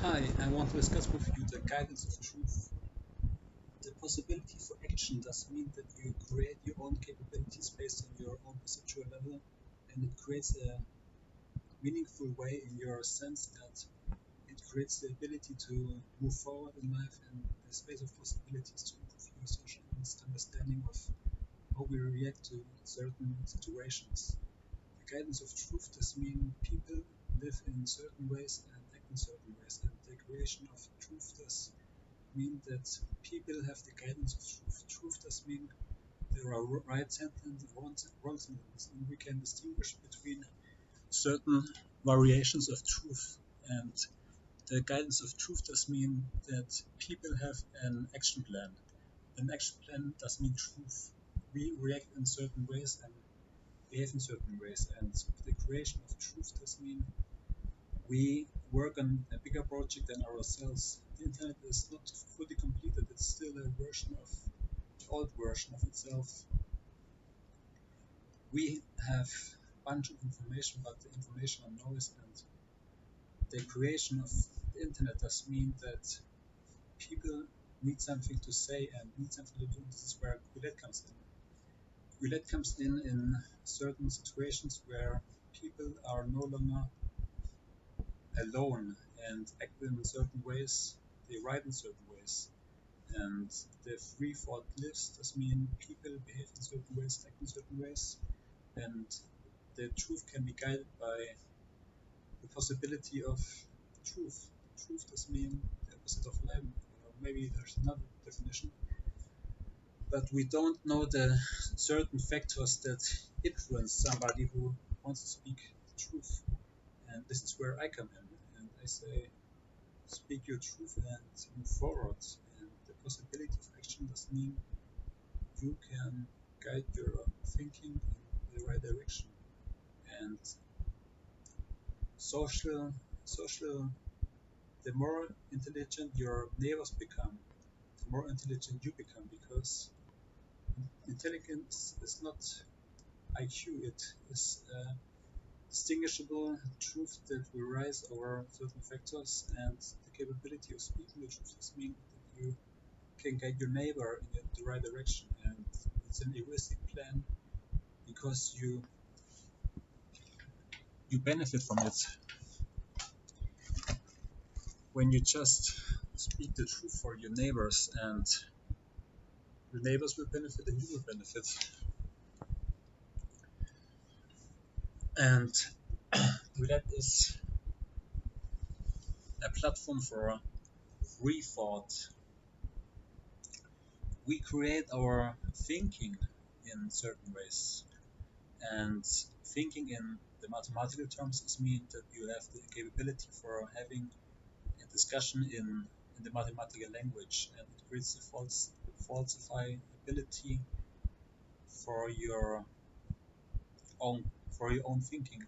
Hi, I want to discuss with you the guidance of truth. The possibility for action does mean that you create your own capabilities based on your own perceptual level, and it creates a meaningful way in your sense that it creates the ability to move forward in life and the space of possibilities to improve your social understanding of how we react to certain situations. The guidance of truth does mean people live in certain ways and act in certain ways, and the creation of truth does mean that people have the guidance of truth. Truth does mean there are right sentences and wrong sentences, and we can distinguish between certain variations of truth. And the guidance of truth does mean that people have an action plan. An action plan does mean truth. We react in certain ways and behave in certain ways, and the creation of truth does mean we work on a bigger project than ourselves. The internet is not fully completed, it's still a version of the old version of itself. We have a bunch of information, but the information are noise, and the creation of the internet does mean that people need something to say and need something to do. This is where Quillette comes in. Quillette comes in certain situations where people are no longer alone and act in certain ways, they write in certain ways. And the free thought lives does mean people behave in certain ways, act in certain ways, and the truth can be guided by the possibility of truth. Truth does mean the opposite of lie. Maybe there's another definition, but we don't know the certain factors that influence somebody who wants to speak the truth. And this is where I come in, and I say, speak your truth and move forward. And the possibility of action does mean you can guide your thinking in the right direction. And social, the more intelligent your neighbors become, the more intelligent you become, because intelligence is not IQ, it is a distinguishable truth that will rise over certain factors, and the capability of speaking the truth does mean that you can guide your neighbor in the right direction, and it's an heuristic plan because you benefit from it when you just speak the truth for your neighbors, and your neighbors will benefit and you will benefit. And that is a platform for free thought. We create our thinking in certain ways, and thinking in the mathematical terms is mean that you have the capability for having a discussion in the mathematical language, and it creates the falsifiability for your own for your own thinking.